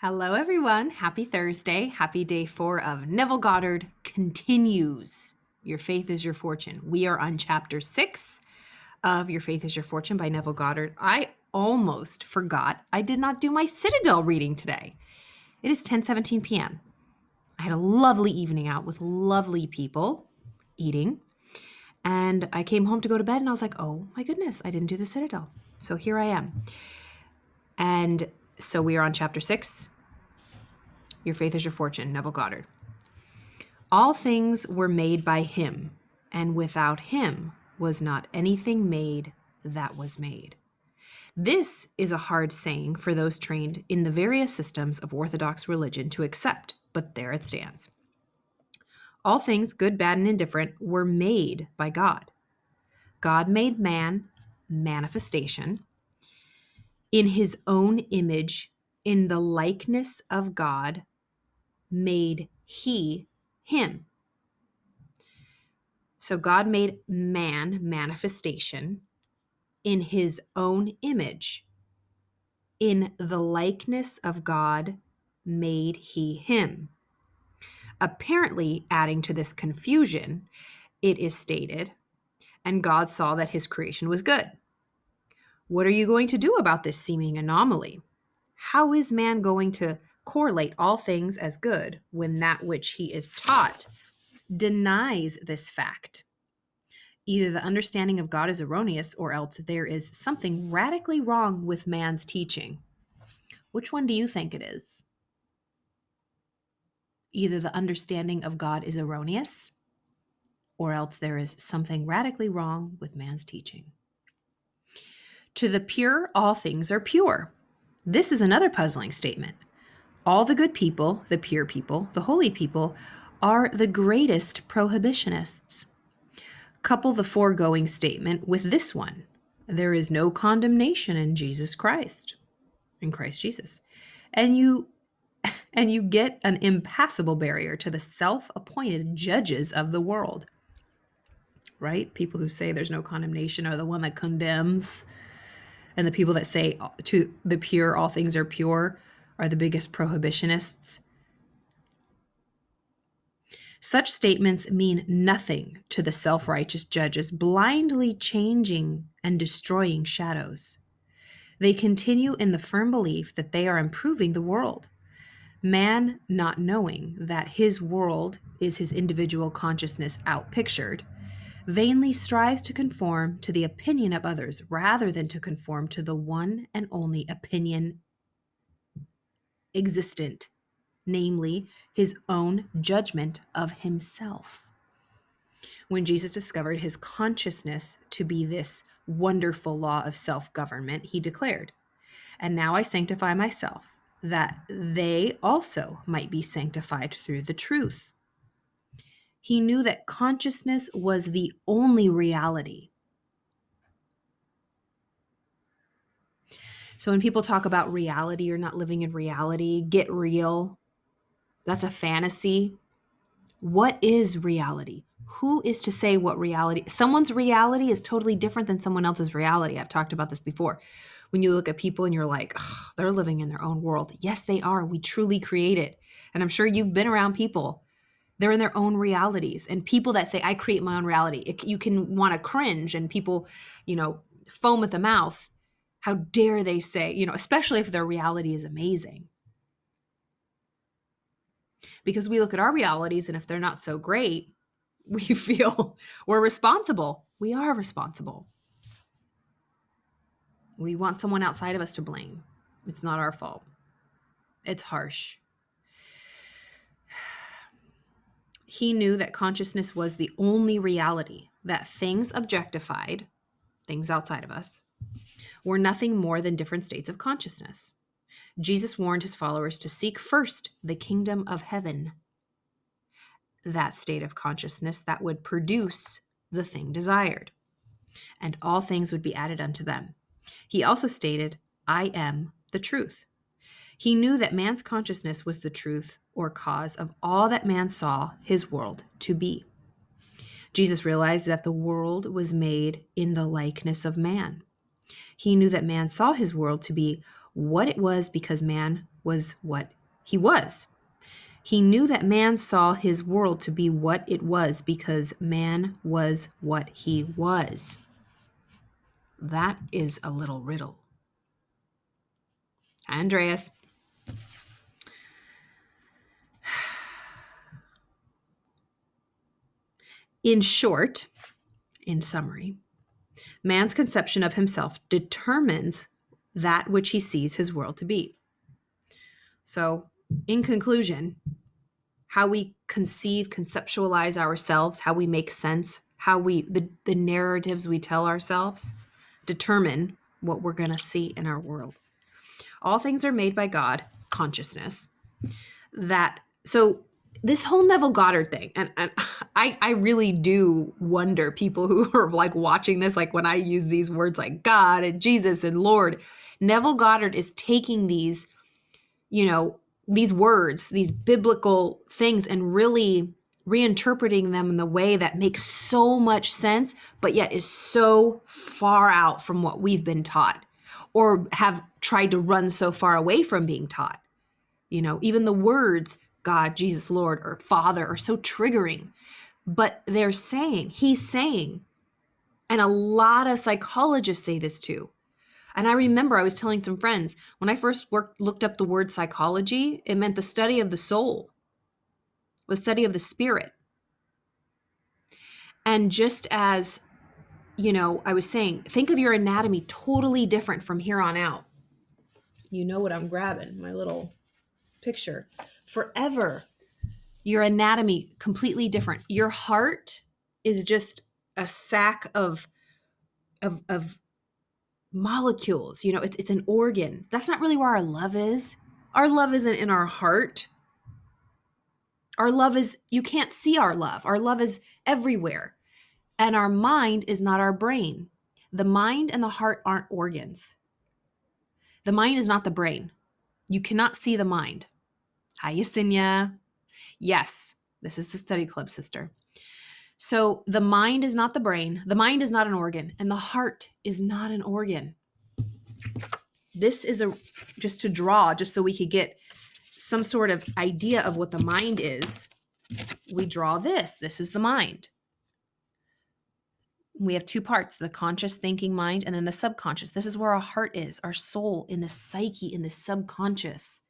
Hello, everyone. Happy Thursday. Happy day 4 of Neville Goddard continues. Your Faith is Your Fortune. We are on chapter 6 of Your Faith is Your Fortune by Neville Goddard. I almost forgot I did not do my Citadel reading today. It is 10:17 p.m. I had a lovely evening out with lovely people eating. And I came home to go to bed and I was like, oh my goodness, I didn't do the Citadel. So here I am. And so we are on chapter 6. Your Faith is Your Fortune, Neville Goddard. All things were made by him, and without him was not anything made that was made. This is a hard saying for those trained in the various systems of Orthodox religion to accept, but there it stands. All things, good, bad, and indifferent, were made by God. God made man, manifestation, in his own image, in the likeness of God, made he him. So God made man, manifestation, in his own image. In the likeness of God made he him. Apparently, adding to this confusion, it is stated, and God saw that his creation was good. What are you going to do about this seeming anomaly? How is man going to correlate all things as good when that which he is taught denies this fact? Either the understanding of God is erroneous, or else there is something radically wrong with man's teaching. Which one do you think it is? Either the understanding of God is erroneous, or else there is something radically wrong with man's teaching. To the pure, all things are pure. This is another puzzling statement. All the good people, the pure people, the holy people, are the greatest prohibitionists. Couple the foregoing statement with this one. There is no condemnation in Jesus Christ, in Christ Jesus. And you get an impassable barrier to the self-appointed judges of the world. Right? People who say there's no condemnation are the one that condemns. And the people that say to the pure, all things are pure, are the biggest prohibitionists. Such statements mean nothing to the self-righteous judges, blindly changing and destroying shadows. They continue in the firm belief that they are improving the world. Man, not knowing that his world is his individual consciousness outpictured, vainly strives to conform to the opinion of others rather than to conform to the one and only opinion existent, namely his own judgment of himself. When Jesus discovered his consciousness to be this wonderful law of self-government, he declared, "And now I sanctify myself, that they also might be sanctified through the truth." He knew that consciousness was the only reality. So when people talk about reality, you're not living in reality, get real, that's a fantasy. What is reality? Who is to say what reality? Someone's reality is totally different than someone else's reality. I've talked about this before. When you look at people and you're like, oh, they're living in their own world. Yes, they are. We truly create it. And I'm sure you've been around people. They're in their own realities. And people that say, I create my own reality, you can want to cringe and people, foam at the mouth. How dare they say, especially if their reality is amazing. Because we look at our realities and if they're not so great, we feel we're responsible. We are responsible. We want someone outside of us to blame. It's not our fault. It's harsh. He knew that consciousness was the only reality, that things objectified, things outside of us, were nothing more than different states of consciousness. Jesus warned his followers to seek first the kingdom of heaven, that state of consciousness that would produce the thing desired, and all things would be added unto them. He also stated, I am the truth. He knew that man's consciousness was the truth or cause of all that man saw his world to be. Jesus realized that the world was made in the likeness of man. He knew that man saw his world to be what it was because man was what he was. He knew that man saw his world to be what it was because man was what he was. That is a little riddle. Hi, Andreas. In short, in summary, man's conception of himself determines that which he sees his world to be. So, in conclusion, how we conceptualize ourselves, how we make sense, the narratives we tell ourselves determine what we're going to see in our world. All things are made by God, consciousness. So this whole Neville Goddard thing, and I really do wonder people who are like watching this, like when I use these words like God and Jesus and Lord, Neville Goddard is taking these, these words, these biblical things, and really reinterpreting them in the way that makes so much sense, but yet is so far out from what we've been taught or have tried to run so far away from being taught. Even the words God, Jesus, Lord, or Father are so triggering, but he's saying, and a lot of psychologists say this too. And I remember I was telling some friends, when I first looked up the word psychology, it meant the study of the soul, the study of the spirit. And just as, I was saying, think of your anatomy totally different from here on out. You know what I'm grabbing, my little picture. Forever, your anatomy completely different. Your heart is just a sack of molecules. It's an organ. That's not really where our love is. Our love isn't in our heart. Our love is, you can't see our love. Our love is everywhere. And our mind is not our brain. The mind and the heart aren't organs. The mind is not the brain. You cannot see the mind. Hi, Yesenia. Yes, this is the study club, sister. So the mind is not the brain. The mind is not an organ. And the heart is not an organ. This is just to draw, just so we could get some sort of idea of what the mind is. We draw this. This is the mind. We have two parts, the conscious thinking mind and then the subconscious. This is where our heart is, our soul, in the psyche, in the subconscious.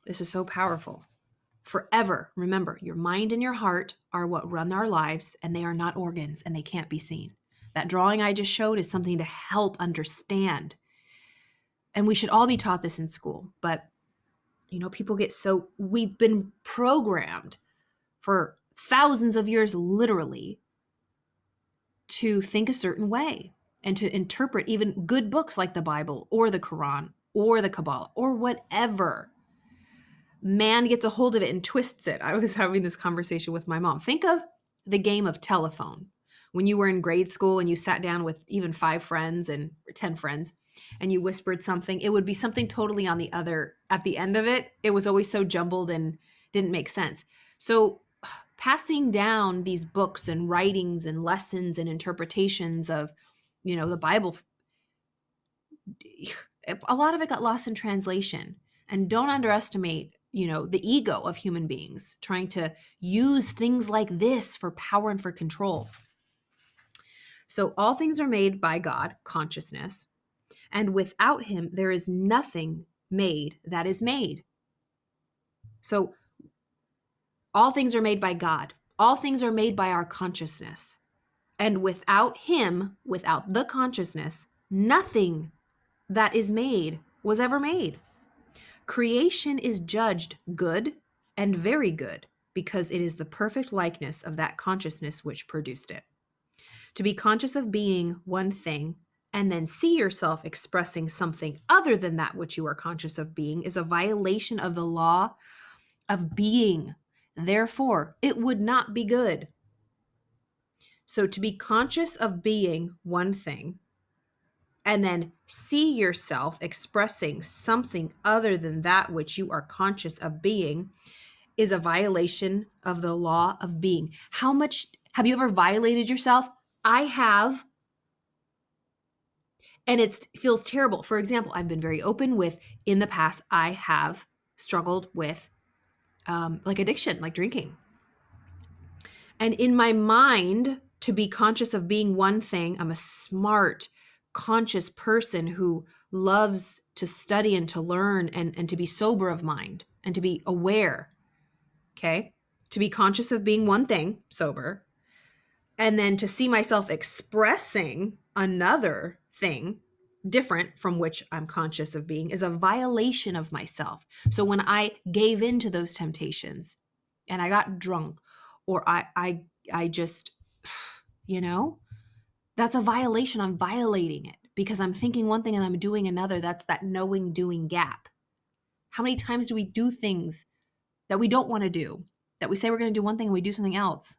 This is so powerful. Forever, remember, your mind and your heart are what run our lives, and they are not organs, and they can't be seen. That drawing I just showed is something to help understand. And we should all be taught this in school, but people we've been programmed for thousands of years, literally, to think a certain way and to interpret even good books like the Bible or the Quran or the Kabbalah or whatever. Man gets a hold of it and twists it. I was having this conversation with my mom. Think of the game of telephone. When you were in grade school and you sat down with even 5 friends or 10 friends and you whispered something, it would be something totally on the other. At the end of it, it was always so jumbled and didn't make sense. So passing down these books and writings and lessons and interpretations of, the Bible, a lot of it got lost in translation. And don't underestimate, the ego of human beings trying to use things like this for power and for control. So all things are made by God, consciousness, and without him, there is nothing made that is made. So all things are made by God. All things are made by our consciousness. And without him, without the consciousness, nothing that is made was ever made. Creation is judged good and very good because it is the perfect likeness of that consciousness which produced it. To be conscious of being one thing and then see yourself expressing something other than that which you are conscious of being is a violation of the law of being. Therefore, it would not be good. So to be conscious of being one thing and then see yourself expressing something other than that which you are conscious of being is a violation of the law of being. How much have you ever violated yourself? I have And it feels terrible. For example, I've been very open with, in the past, I have struggled with like addiction, like drinking. And in my mind, to be conscious of being one thing, I'm a smart, conscious person who loves to study and to learn and to be sober of mind and to be aware. Okay. To be conscious of being one thing, sober, and then to see myself expressing another thing different from which I'm conscious of being is a violation of myself. So when I gave in to those temptations and I got drunk, or I just, that's a violation. I'm violating it because I'm thinking one thing and I'm doing another. That's that knowing doing gap. How many times do we do things that we don't want to do, that we say we're going to do one thing and we do something else?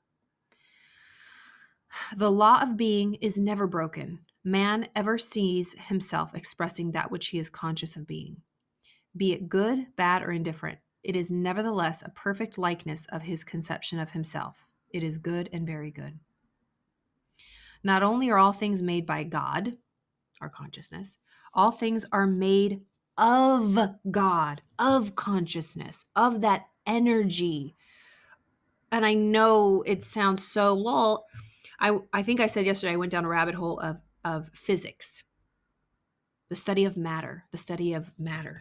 The law of being is never broken. Man ever sees himself expressing that which he is conscious of being. Be it good, bad, or indifferent, it is nevertheless a perfect likeness of his conception of himself. It is good and very good. Not only are all things made by God, our consciousness, all things are made of God, of consciousness, of that energy. And I know it sounds so lol. I think I said yesterday I went down a rabbit hole of physics, the study of matter,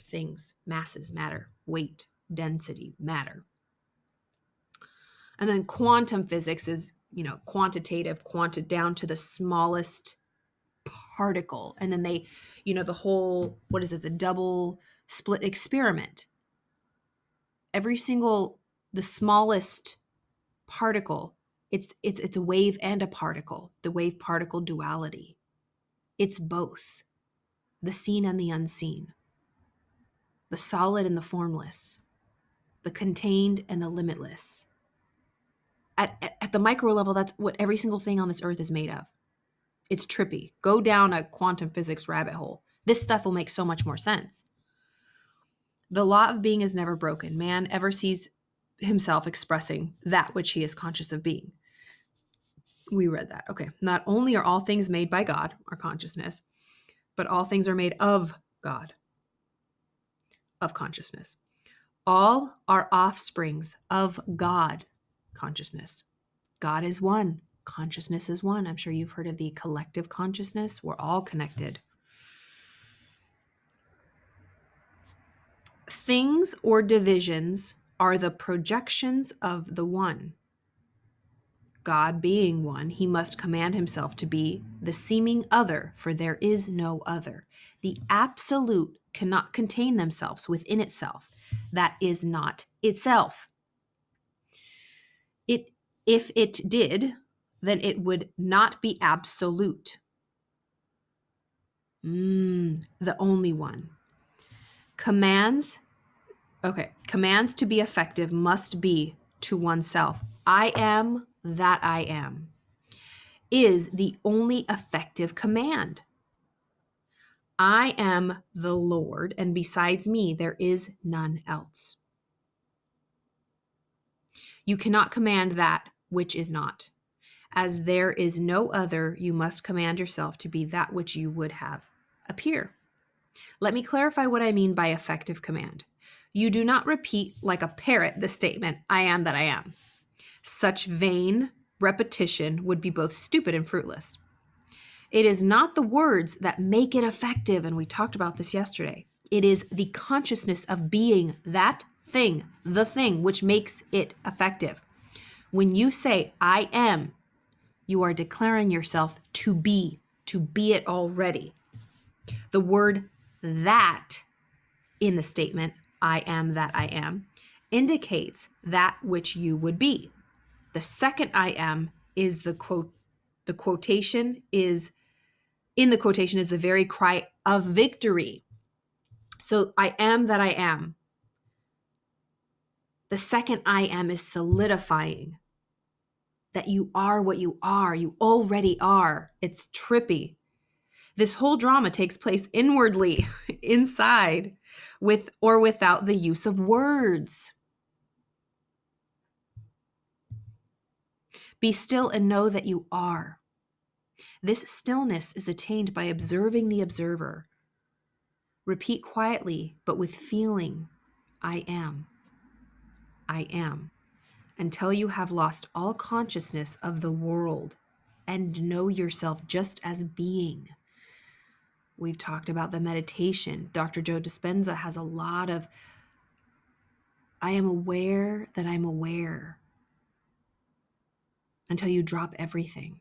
things, masses, matter, weight, density, matter. And then quantum physics is, quantitative, down to the smallest particle. And then they, the whole, the double split experiment. The smallest particle, it's a wave and a particle, the wave particle duality. It's both, the seen and the unseen, the solid and the formless, the contained and the limitless. At the micro level, that's what every single thing on this earth is made of. It's trippy. Go down a quantum physics rabbit hole. This stuff will make so much more sense. The law of being is never broken. Man ever sees himself expressing that which he is conscious of being. We read that. Okay. Not only are all things made by God, our consciousness, but all things are made of God, of consciousness. All are offsprings of God, consciousness. God is one. Consciousness is one. I'm sure you've heard of the collective consciousness. We're all connected. Things or divisions are the projections of the one. God being one, he must command himself to be the seeming other, for there is no other. The absolute cannot contain themselves within itself. That is not itself. If it did, then it would not be absolute. The only one. Commands to be effective must be to oneself. I am that I am is the only effective command. I am the Lord, and besides me, there is none else. You cannot command that which is not. As there is no other, you must command yourself to be that which you would have appear. Let me clarify what I mean by effective command. You do not repeat like a parrot the statement, I am that I am. Such vain repetition would be both stupid and fruitless. It is not the words that make it effective, and we talked about this yesterday. It is the consciousness of being that thing, the thing, which makes it effective. When you say, I am, you are declaring yourself to be it already. The word that in the statement, I am that I am, indicates that which you would be. The second I am is the quotation is the very cry of victory. So I am that I am. The second I am is solidifying that you are what you are. You already are. It's trippy. This whole drama takes place inwardly, inside, with or without the use of words. Be still and know that you are. This stillness is attained by observing the observer. Repeat quietly, but with feeling, I am, until you have lost all consciousness of the world and know yourself just as being. We've talked about the meditation. Dr. Joe Dispenza has a lot of, I am aware that I'm aware, until you drop everything.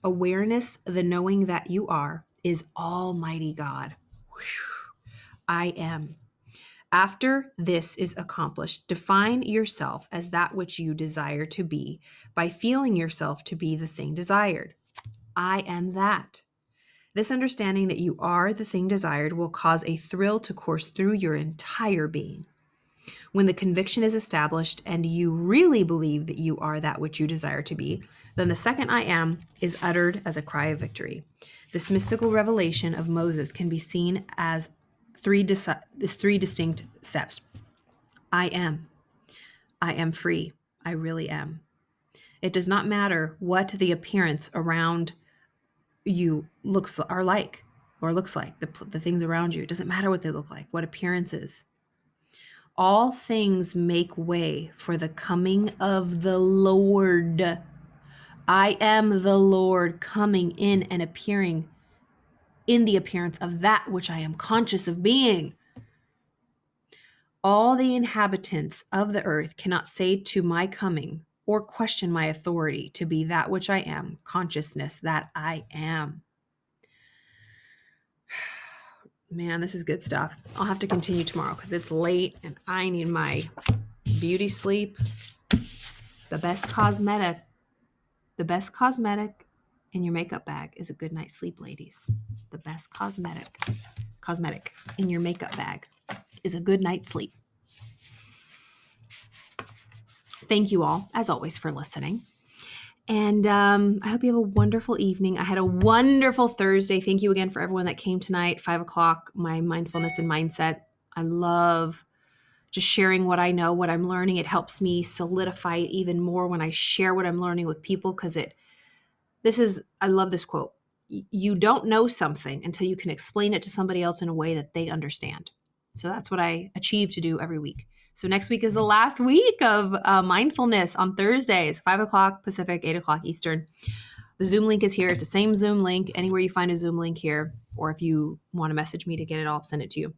Awareness, the knowing that you are, is Almighty God. I am. After this is accomplished, define yourself as that which you desire to be by feeling yourself to be the thing desired. I am that. This understanding that you are the thing desired will cause a thrill to course through your entire being. When the conviction is established and you really believe that you are that which you desire to be, then the second I am is uttered as a cry of victory. This mystical revelation of Moses can be seen as three distinct steps. I am free. I really am. It does not matter what the appearance around you looks like, the things around you. It doesn't matter what they look like, what appearances. All things make way for the coming of the Lord. I am the Lord coming in and appearing in the appearance of that which I am conscious of being. All the inhabitants of the earth cannot say to my coming or question my authority to be that which I am, consciousness that I am. Man, this is good stuff. I'll have to continue tomorrow because it's late and I need my beauty sleep. The best cosmetic in your makeup bag is a good night's sleep, ladies. The best cosmetic in your makeup bag is a good night's sleep. Thank you all, as always, for listening. And I hope you have a wonderful evening. I had a wonderful Thursday. Thank you again for everyone that came tonight, 5:00, my mindfulness and mindset. I love just sharing what I know, what I'm learning. It helps me solidify it even more when I share what I'm learning with people because I love this quote. You don't know something until you can explain it to somebody else in a way that they understand. So that's what I achieve to do every week. So next week is the last week of mindfulness on Thursdays, 5:00 Pacific, 8:00 Eastern. The Zoom link is here. It's the same Zoom link anywhere you find a Zoom link here. Or if you want to message me to get it, I'll send it to you.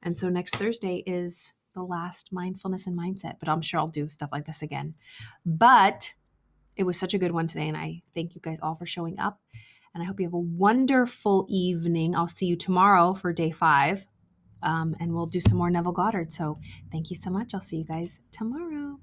And so next Thursday is the last mindfulness and mindset. But I'm sure I'll do stuff like this again. But it was such a good one today. And I thank you guys all for showing up. And I hope you have a wonderful evening. I'll see you tomorrow for day 5. And we'll do some more Neville Goddard. So thank you so much. I'll see you guys tomorrow.